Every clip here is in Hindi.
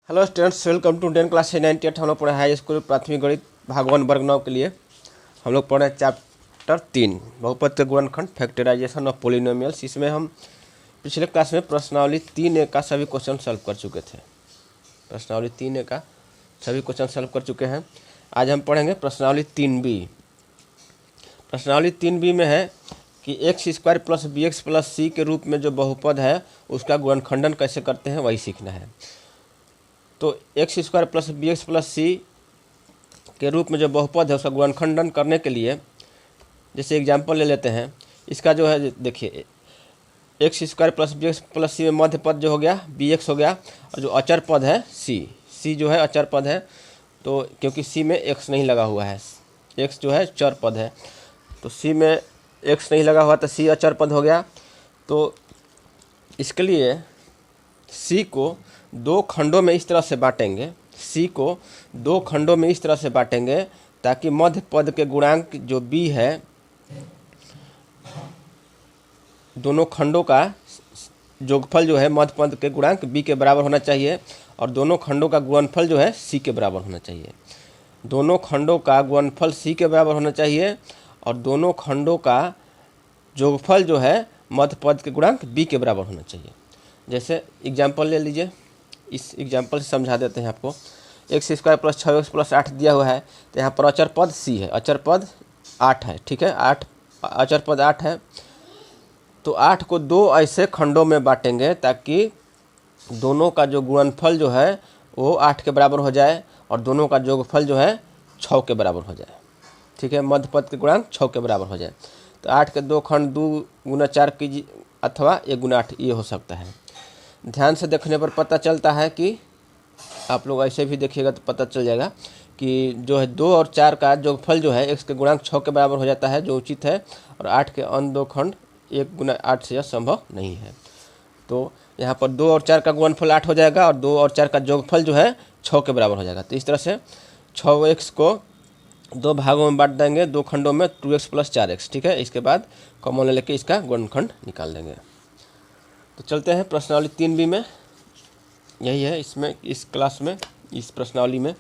Hello students, welcome to 10 class 98। हम लोग पढ़े हाई स्कूल प्राथमिक गणित भाग 1 वर्ग 9 के लिए। हम लोग पढ़े चैप्टर 3 बहुपद के गुणनखंड फैक्टराइजेशन ऑफ पोलिनोमियल्स। इसमें हम पिछले क्लास में प्रश्नावली 3A का सभी क्वेश्चन सॉल्व कर चुके थे। प्रश्नावली 3A का सभी क्वेश्चन सॉल्व कर चुके हैं। आज हम पढ़ेंगे प्रश्नावली 3B। प्रश्नावली 3B में है कि x square plus b x plus c के रूप में जो बहुपद है उसका गुणनखंडन कैसे करते हैं वही सीखना है। तो x square plus b x plus c के रूप में जो बहुपद है उसका गुणनखंडन करने के लिए जैसे एग्जांपल ले लेते हैं। इसका जो है देखिए, x square plus b x plus c में मध्य पद जो हो गया बी एक्स हो गया, और जो अचर पद है सी जो है अचर पद है। तो क्योंकि सी में एक्स नहीं लगा हुआ है, एक्स जो है चर पद है, तो सी में एक्स नहीं लगा हुआ तो सी अचर पद हो गया। तो इसके लिए सी को दो खंडों में इस तरह से बांटेंगे, सी को दो खंडों में इस तरह से बांटेंगे ताकि मध्य पद के गुणांक जो बी है, दोनों खंडों का जोगफल जो है मध्य पद के गुणांक बी के बराबर होना चाहिए, और दोनों खंडों का गुणनफल जो है सी के बराबर होना चाहिए। दोनों खंडों का गुणनफल सी के बराबर होना चाहिए और दोनों खंडों का जोगफल जो है मध्य पद के गुणांक बी के बराबर होना चाहिए। जैसे एग्जाम्पल ले लीजिए, इस एग्जाम्पल से समझा देते हैं आपको। X square plus 6x plus 8 दिया हुआ है, तो यहाँ पर अचर पद सी है, अचर पद 8 है, ठीक है, 8 अचर पद 8 है। तो 8 को दो ऐसे खंडों में बांटेंगे ताकि दोनों का जो गुणनफल जो है वो 8 के बराबर हो जाए और दोनों का जोगफल जो है 6 के बराबर हो जाए, ठीक है, मध्य पद के गुणांक 6 के बराबर हो जाए। तो 8 के दो खंड 2 गुना 4 कीजिए अथवा 1 गुना 8 ये हो सकता है। ध्यान से देखने पर पता चलता है कि आप लोग ऐसे भी देखिएगा तो पता चल जाएगा कि जो है 2 और 4 का जोगफल जो है एक्स के गुणांक 6 के बराबर हो जाता है, जो उचित है, और 8 के अन्य दो खंड 1 गुना 8 से यह संभव नहीं है। तो यहाँ पर 2 और 4 का गुणनफल 8 हो जाएगा और 2 और 4 का जोगफल जो है 6 के बराबर हो जाएगा। तो इस तरह से 6x को दो भागों में बांट देंगे, दो खंडों में 2x प्लस 4x, ठीक है। इसके बाद कॉमन लेके इसका गुणनखंड निकाल देंगे। तो चलते हैं प्रश्नावली 3B में, यही है इसमें, इस क्लास में, इस प्रश्नावली में।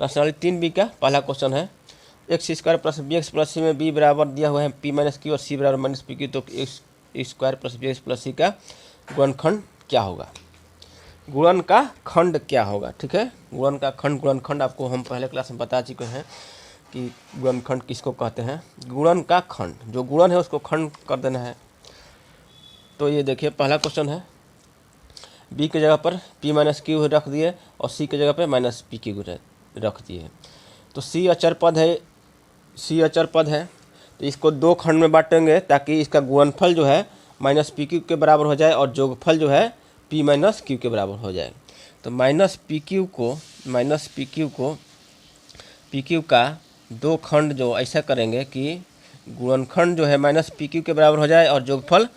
प्रश्नावली 3B का पहला क्वेश्चन है x square plus b x plus c में बी बराबर दिया हुआ है पी माइनस क्यू और सी बराबर माइनस पी क्यू। तो x square plus b x plus c का गुणनखंड क्या होगा, गुणन का खंड क्या होगा, ठीक है। गुणन का खंड, गुणनखंड आपको हम पहले क्लास में बता चुके हैं कि गुणनखंड किसको कहते हैं। गुणन का खंड, जो गुणन है उसको खंड कर देना है। तो ये देखिए पहला क्वेश्चन है, बी की जगह पर पी माइनस क्यू रख दिए और सी की जगह पर माइनस पी क्यू रख दिए। तो सी अचर पद है, सी अचर पद है, तो इसको दो खंड में बांटेंगे ताकि इसका गुणनफल जो है माइनस पी क्यू के बराबर हो जाए और जोगफल जो है पी माइनस क्यू के बराबर हो जाए। तो माइनस पी क्यू को पी क्यू का दो खंड जो ऐसा करेंगे कि गुणनखंड जो है माइनस पी क्यू के बराबर हो जाए और जोगफल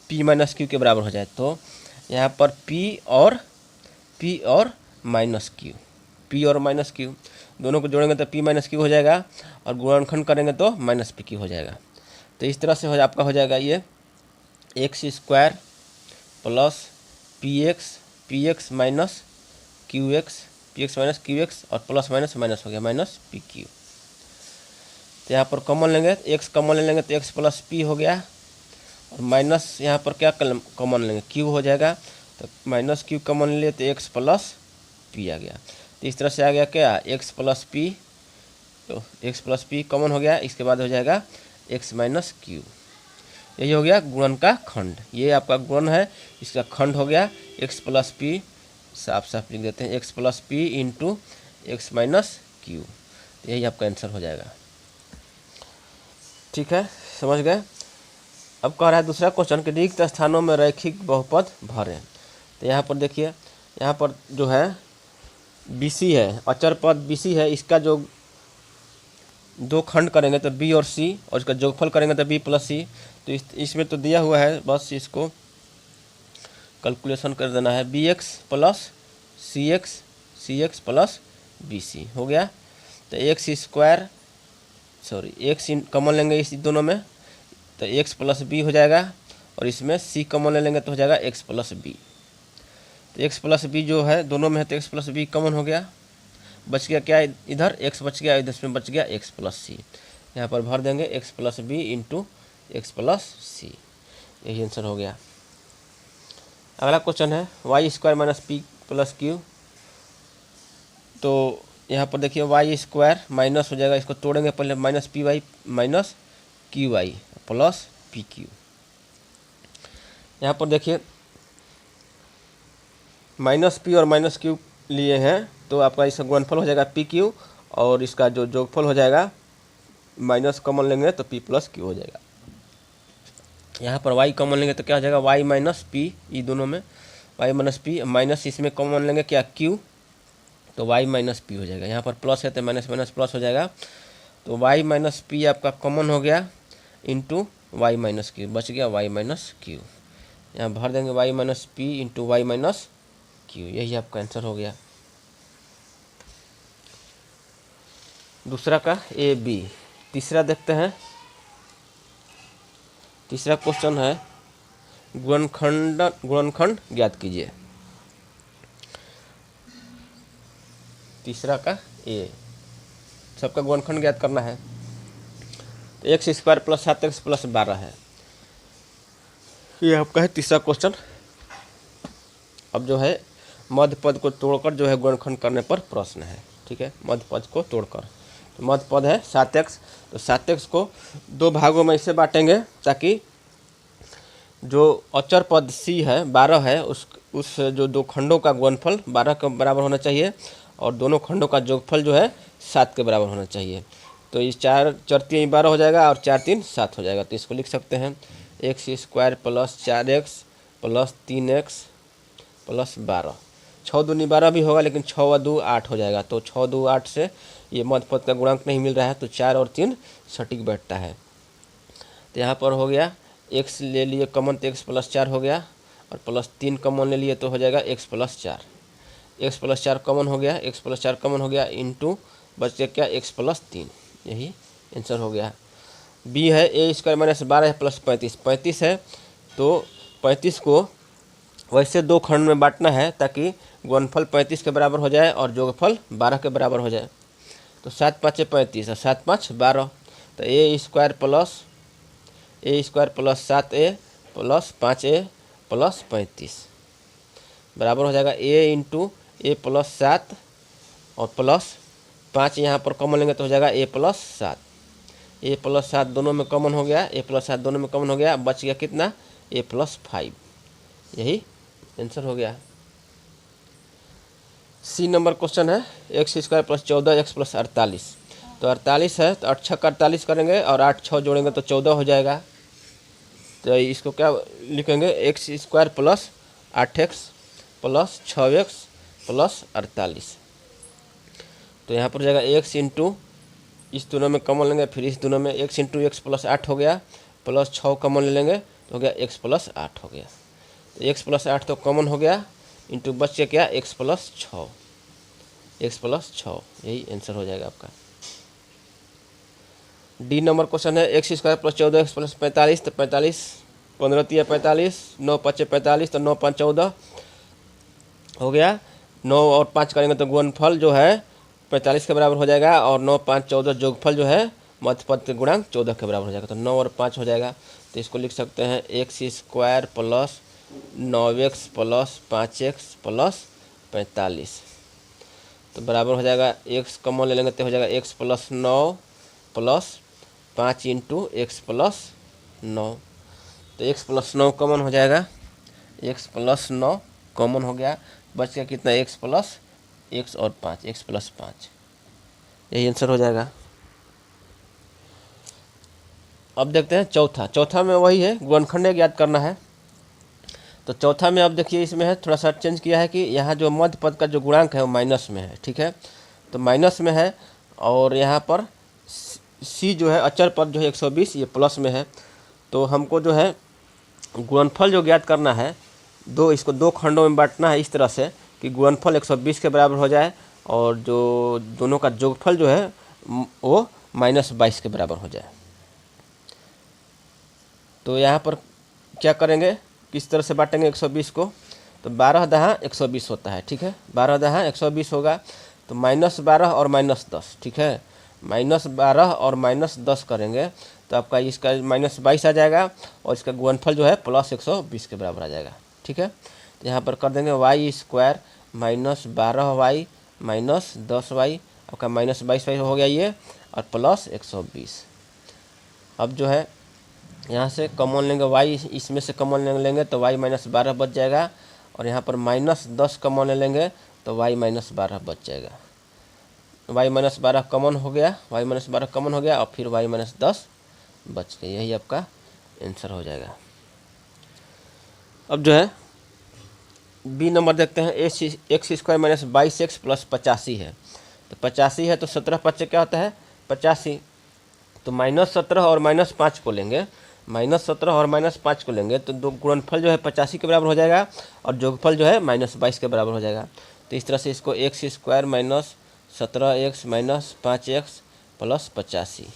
पी माइनस क्यू के बराबर हो जाए। तो यहाँ पर P और माइनस क्यू, P और माइनस क्यू दोनों को जोड़ेंगे तो P माइनस क्यू हो जाएगा और गुणनखंड करेंगे तो माइनस पी क्यू हो जाएगा। तो इस तरह से आपका हो जाएगा ये x square plus P x minus Q x और प्लस माइनस माइनस हो गया माइनस पी क्यू। तो यहाँ पर कॉमन लेंगे, एक्स कॉमन ले लेंगे तो एक्स प्लस पी हो गया, और माइनस यहाँ पर क्या कॉमन लेंगे, क्यू हो जाएगा। तो माइनस क्यू कॉमन ले लिए तो एक्स प्लस पी आ गया। तो इस तरह से आ गया क्या, एक्स प्लस पी, तो एक्स प्लस पी कॉमन हो गया। इसके बाद हो जाएगा एक्स माइनस क्यू। यही हो गया गुणन का खंड, ये आपका गुणन है, इसका खंड हो गया एक्स प्लस पी। साफ साफ लिख देते हैं, x plus P into x minus Q. यही आपका आंसर हो जाएगा, ठीक है, समझ गए। अब कह रहा है दूसरा क्वेश्चन कि रिक्त स्थानों में रैखिक बहुपद भरें। तो यहाँ पर देखिए, यहाँ पर जो है BC है, अचर पद BC है, इसका जो दो खंड करेंगे तो B और C और इसका जोगफल करेंगे तो B प्लस C। तो इसमें तो दिया हुआ है, बस इसको कैलकुलेशन कर देना है, BX plus CX plus BC हो गया। तो एक्स कॉमन लेंगे इस दोनों में तो x प्लस बी हो जाएगा, और इसमें c कॉमन ले लेंगे तो हो जाएगा x प्लस बी। तो एक्स प्लस बी जो है दोनों में है, तो एक्स प्लस बी कॉमन हो गया, बच गया क्या इधर एक्स बच गया, इधर में बच गया एक्स प्लस सी। यहाँ पर भर देंगे x plus b into x plus c, यही आंसर हो गया। अगला क्वेश्चन है y square minus p plus q. तो यहाँ पर देखिए वाई स्क्वायर माइनस हो जाएगा, इसको तोड़ेंगे पहले, minus P Y minus Q Y plus P Q. यहाँ पर देखिए माइनस पी और माइनस क्यू लिए हैं, तो आपका इसका गुणनफल हो जाएगा पी क्यू, और इसका जो जोगफल हो जाएगा माइनस कॉमन लेंगे तो पी प्लस क्यू हो जाएगा। यहाँ पर y कॉमन लेंगे तो क्या हो जाएगा y माइनस पी, ये दोनों में y माइनस पी, माइनस इसमें कॉमन लेंगे क्या q, तो y माइनस पी हो जाएगा। यहाँ पर प्लस है तो माइनस माइनस प्लस हो जाएगा, तो y माइनस पी आपका कॉमन हो गया इंटू वाई माइनस क्यू, बच गया y माइनस क्यू। यहाँ भर देंगे y minus P into Y minus Q, यही आपका आंसर हो गया। दूसरा का ए बी। तीसरा देखते हैं, तीसरा क्वेश्चन है गुणनखंड ज्ञात कीजिए। तीसरा का ए, सबका गुणनखंड ज्ञात करना है। तो x square plus 7x plus 12 है, ये आपका है तीसरा क्वेश्चन। अब जो है मध्य पद को तोड़कर जो है गुणनखंड करने पर प्रश्न है, ठीक है, मध्य पद को तोड़कर। तो मध्य पद है 7x, तो 7x को दो भागों में इसे बांटेंगे ताकि जो अचर पद c है 12 है, उस जो दो खंडों का गुणनफल 12 के बराबर होना चाहिए, और दोनों खंडों का जोगफल जो है 7 के बराबर होना चाहिए। तो इस 4 4 3 12 हो जाएगा और 4 3 7 हो जाएगा। तो इसको लिख सकते हैं x square plus 4x plus 3x plus 12। 6 दूनी 12 भी होगा, लेकिन 6 व 2 8 हो जाएगा, तो 6 2 8 से ये मध्य पद का गुणांक नहीं मिल रहा है, तो 4 और 3 सटीक बैठता है। तो यहाँ पर हो गया x ले लिए कॉमन, तो x प्लस 4 हो गया, और प्लस 3 कॉमन ले लिए तो हो जाएगा x plus 4। x plus 4 common हो गया, x प्लस 4 कॉमन हो गया, इंटू बच गया क्या x प्लस 3, यही आंसर हो गया। b है ए स्क्वायर माइनस 12 प्लस 35, 35 है, तो 35 को वैसे दो खंड में बांटना है ताकि गुणनफल 35 के बराबर हो जाए और जोगफल 12 के बराबर हो जाए। तो 7 5 35 और 7 5 12, तो a square plus 7a plus 5a plus 35 बराबर हो जाएगा a इंटू ए प्लस 7 और प्लस 5, यहाँ पर कॉमन लेंगे तो हो जाएगा a प्लस 7। a प्लस 7 दोनों में कॉमन हो गया, a प्लस 7 दोनों में कॉमन हो गया, बच गया कितना a प्लस 5, यही आंसर हो गया। सी नंबर क्वेश्चन है x square plus 14x plus 48। तो 48 है, तो 8 6 48 करेंगे और 8 6 जोड़ेंगे तो 14 हो जाएगा। तो इसको क्या लिखेंगे x square plus 8x plus 6x plus 48। तो यहाँ पर जाएगा x इंटू, इस दोनों में कॉमन लेंगे, फिर इस दोनों में x इंटू एक्स प्लस 8 हो गया, प्लस 6 कॉमन ले लेंगे तो हो गया x प्लस 8 हो गया। तो x प्लस 8 तो कॉमन हो गया, इंटू बच के क्या x प्लस 6, यही आंसर हो जाएगा आपका। डी नंबर क्वेश्चन है x square plus 14x plus 45। तो 45 15 3 45, 9 5 45, तो 9 5 14 हो गया। 9 और 5 करेंगे तो गुणनफल जो है 45 के बराबर हो जाएगा, और 9 5 14 जोगफल जो है मध्य पद के गुणांक 14 के बराबर हो जाएगा, तो 9 और 5 हो जाएगा। तो इसको लिख सकते हैं x square plus 9x plus 5x plus 45, तो बराबर हो जाएगा x कॉमन ले लेंगे तो हो जाएगा x plus 9 plus 5 into x plus 9। तो x प्लस 9 कॉमन हो जाएगा, x प्लस 9 कॉमन हो गया, बच गया कितना x प्लस x और 5, x प्लस 5, यही आंसर हो जाएगा। अब देखते हैं चौथा में वही है गुणनखंड ज्ञात करना है। तो चौथा में अब देखिए इसमें है थोड़ा सा चेंज किया है कि यहाँ जो मध्य पद का जो गुणांक है वो माइनस में है, ठीक है, तो माइनस में है, और यहाँ पर सी जो है अचर पद जो है 120 ये प्लस में है। तो हमको जो है गुणनफल जो ज्ञात करना है, इसको दो खंडों में बांटना है इस तरह से कि गुणनफल 120 के बराबर हो जाए और जो दोनों का जोगफल जो है वो -22 के बराबर हो जाए। तो यहाँ पर क्या करेंगे, किस तरह से बांटेंगे 120 को, तो 12 दहा 120 होता है, ठीक है। 12 दहा 120 होगा, तो -12 और -10, ठीक है। -12 और -10 करेंगे तो आपका इसका -22 आ जाएगा और इसका गुणनफल जो है +120 के बराबर आ जाएगा, ठीक है। तो यहाँ पर कर देंगे y² -12y -10y, आपका -22 हो गया ये, और +120। अब जो है यहाँ से कॉमन लेंगे y, इसमें से कॉमन लेंगे तो y -12 बच जाएगा, और यहाँ पर -10 कॉमन लेंगे तो y -12 बच जाएगा। y -12 कॉमन हो गया, y -12 कॉमन हो गया, और फिर y -10 बच गया। यही आपका आंसर हो जाएगा। अब जो है बी नंबर देखते हैं। x² -22x + 85 है, तो 85 है तो 17 5 क्या होता है 85, तो -17 और -5 को लेंगे, -17 और -5 को लेंगे तो दो गुणनफल जो है 85 के बराबर हो जाएगा, और जोगफल जो है -22 के बराबर हो जाएगा। तो इस तरह से इसको x² -17x -5x + 85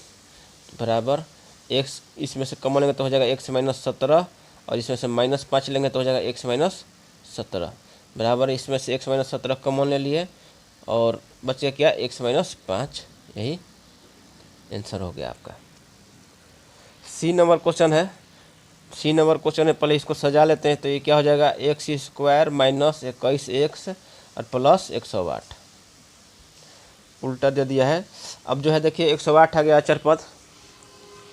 बराबर x, इसमें से कम लेंगे तो हो जाएगा x -17, और इसमें से -5 लेंगे तो हो जाएगा x -17 बराबर, इसमें से x -17 कॉमन ले लिए और बच गया क्या x -5। यही आंसर हो गया आपका। सी नंबर क्वेश्चन है। सी नंबर क्वेश्चन है, पहले इसको सजा लेते हैं। तो ये क्या हो जाएगा x² -21x और +108, उल्टा दे दिया है। अब जो है देखिए 108 आ गया अचर पद,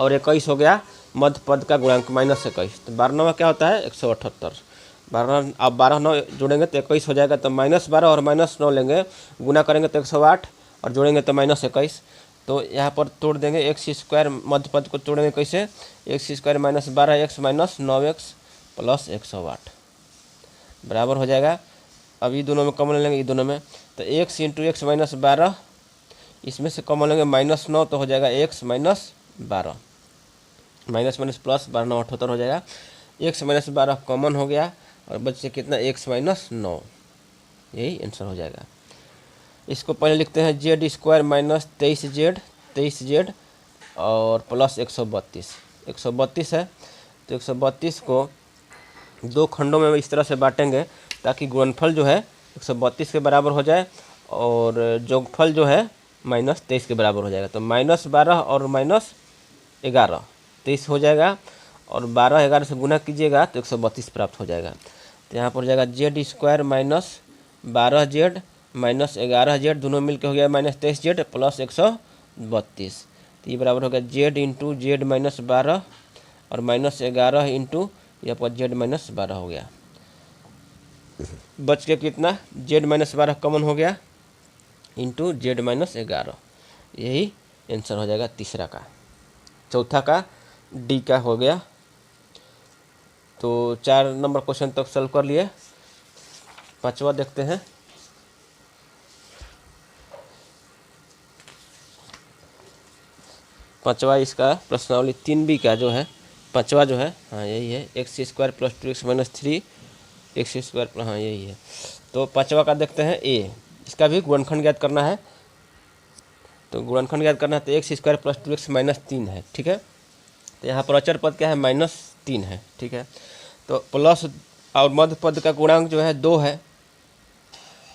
और 21 हो गया मध्य पद का गुणांक -21, तो 12 में क्या होता है 178। 12 अब 12 9 जोड़ेंगे तो 21 हो जाएगा, तो -12 और -9 लेंगे, गुना करेंगे तो 108 और जोड़ेंगे तो -21। तो यहाँ पर तोड़ देंगे x² मध्य पद को तोड़ेंगे कैसे, x² -12x -9x + 108 बराबर हो जाएगा। अब ये दोनों में कॉमन लेंगे, ये दोनों में तो x × x -12, इसमें से कॉमन लेंगे -9 तो हो जाएगा x -12, माइनस प्लस 12 78 हो जाएगा। x -12 कॉमन हो गया और बच से कितना x -9, यही आंसर हो जाएगा। इसको पहले लिखते हैं z² -23z और +132। 132 है तो 132 को दो खंडों में इस तरह से बांटेंगे ताकि गुणनफल जो है 132 के बराबर हो जाए और जोगफल जो है -23 के बराबर हो जाएगा। तो -12 और -11 23 हो जाएगा, और 12 11 से गुना कीजिएगा तो 132 प्राप्त हो जाएगा। तो यहाँ पर हो जाएगा z² -12z -11z, दोनों मिलकर हो गया -23z + 132। तो ये बराबर हो गया z × z -12 और -11 इंटू यहाँ पर z -12 हो गया। बच के कितना z -12 कॉमन हो गया इंटू z -11, यही आंसर हो जाएगा तीसरा का। चौथा का डी का हो गया। तो 4 नंबर क्वेश्चन तक सॉल्व कर लिए। पांचवा देखते हैं। पांचवा इसका प्रश्नावली 3B का जो है पांचवा जो है, हाँ यही है, x² + 2x - 3 x², हाँ यही है। तो पांचवा का देखते हैं ए, इसका भी गुणनखंड ज्ञात करना है। तो गुणनखंड ज्ञात करना है तो x² + 2x - 3 है, ठीक है। तो यहाँ पर अचर पद क्या है -3 है, ठीक है। तो प्लस और मध्य पद का गुणांक जो है 2 है,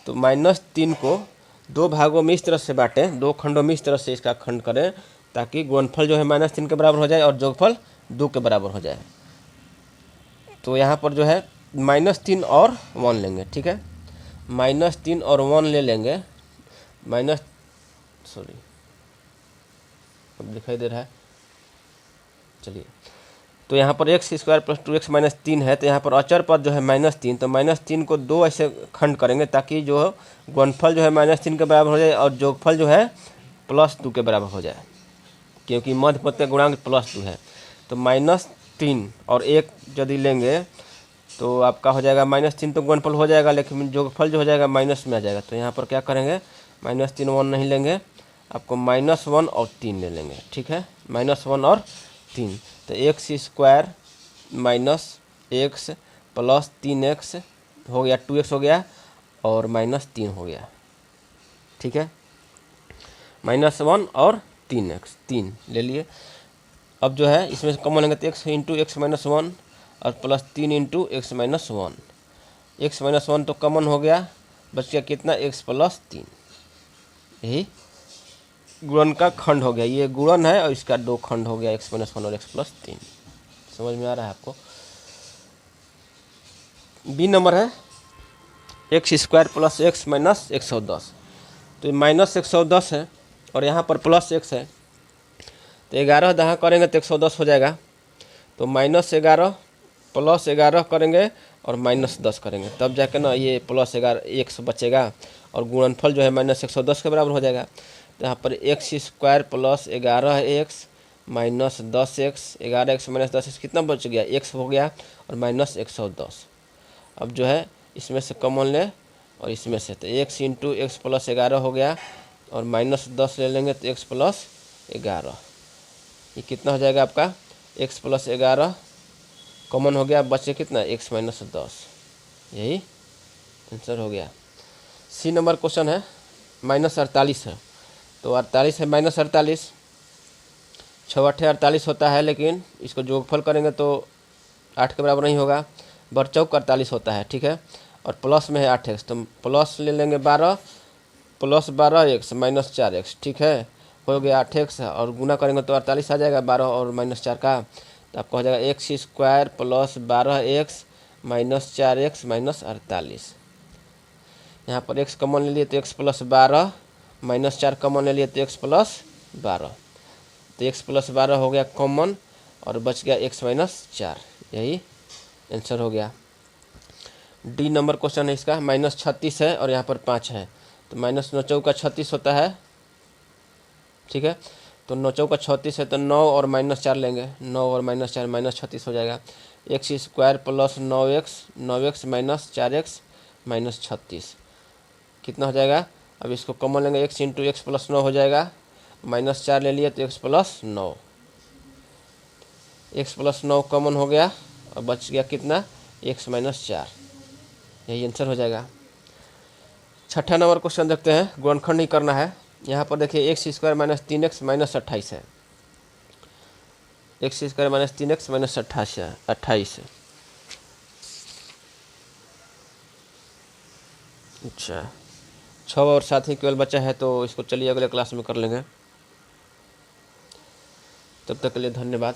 तो -3 को दो भागों में इस तरह से बांटें, दो खंडों में इस तरह से इसका खंड करें ताकि गुणनफल जो है -3 के बराबर हो जाए और जोगफल 2 के बराबर हो जाए। तो यहाँ पर जो है -3 और 1 लेंगे, ठीक है। -3 और 1 ले लेंगे, अब दिखाई दे रहा है, चलिए। तो यहाँ पर x² + 2x - 3 है, तो यहाँ पर अचर पद जो है -3, तो -3 को दो ऐसे खंड करेंगे ताकि जो गुणनफल जो है -3 के बराबर हो जाए और जोगफल जो है +2 के बराबर हो जाए, क्योंकि मध्य पद का गुणांक +2 है। तो -3 और 1 यदि लेंगे तो आपका हो जाएगा -3 तो गुणनफल हो जाएगा, लेकिन जोगफल जो हो जाएगा माइनस में आ जाएगा। तो यहाँ पर क्या करेंगे -3 1 नहीं लेंगे, आपको -1 और 3 ले लेंगे, ठीक है। -1 और 3, तो x² -x + 3x हो गया, 2x हो गया और -3 हो गया, ठीक है। -1 और 3x 3 ले लिए। अब जो है इसमें से कॉमन लेंगे तो x × x - 1 और +3 × x - 1, एक्स माइनस 1 तो कॉमन हो गया, बच गया कितना, एक्स प्लस 3। यही गुणन का खंड हो गया, ये गुणन है और इसका दो खंड हो गया, एक्स माइनस 1 और एक्स प्लस 3। समझ में आ रहा है आपको। बी नंबर है x square plus x minus 110। तो ये माइनस 110 है और यहाँ पर प्लस एक्स है, तो 11 दहाँ करेंगे तो 110 हो जाएगा। तो -11 प्लस 11 करेंगे और -10 करेंगे, तब जाके ना ये प्लस 11 एक्स बचेगा और गुणनफल जो है -110 के बराबर हो जाएगा। तो यहाँ पर x square plus 11 x minus 10 x, 11 x minus 10 x कितना बच गया, एक्स हो गया और -110। अब जो है इसमें से कॉमन ले और इसमें से, तो एक्स इंटू एक्स प्लस 11 हो गया और -10 ले लेंगे तो एक्स प्लस 11। ये कितना हो जाएगा आपका, एक्स प्लस 11 कॉमन हो गया, बचे कितना, एक्स माइनस 10। यही आंसर हो गया। सी नंबर क्वेश्चन है -48 है। तो 48 है -48, 6 8 48 होता है, लेकिन इसको जोगफल करेंगे तो 8 के बराबर नहीं होगा, बर चौक 48 होता है, ठीक है। और प्लस में है 8x, तो प्लस ले लेंगे 12 प्लस 12x माइनस 4x, ठीक है, हो गया 8x और गुना करेंगे तो 48 आ जाएगा, 12 और -4 का। तो आपको हो जाएगा x square plus 12x minus 4x minus 48। यहाँ पर x कॉमन ले लिए तो x प्लस 12 माइनस 4 कॉमन ले लिए तो x प्लस 12, तो x प्लस 12 हो गया कॉमन और बच गया x माइनस 4। यही आंसर हो गया। डी नंबर क्वेश्चन है इसका, -36 है और यहाँ पर 5 है, तो -9 चौका 36 होता है, ठीक है। तो 9 चौका 36 है तो 9 और -4 लेंगे, 9 और -4 -36 हो जाएगा। X square plus 9x minus 4x minus 36 कितना हो जाएगा। अब इसको कॉमन लेंगे, x इंटू एक्स प्लस 9 हो जाएगा, -4 ले लिए तो x plus 9, x plus 9 common हो गया और बच गया कितना, x माइनस 4। यही आंसर हो जाएगा। छठा नंबर क्वेश्चन देखते हैं, गुणनखंड ही करना है। यहाँ पर देखिए x square minus 3x minus 28 है, x square minus 3x minus 28 है। अच्छा 6 और 7 ही केवल बचा है, तो इसको चलिए अगले क्लास में कर लेंगे। तब तक के लिए धन्यवाद।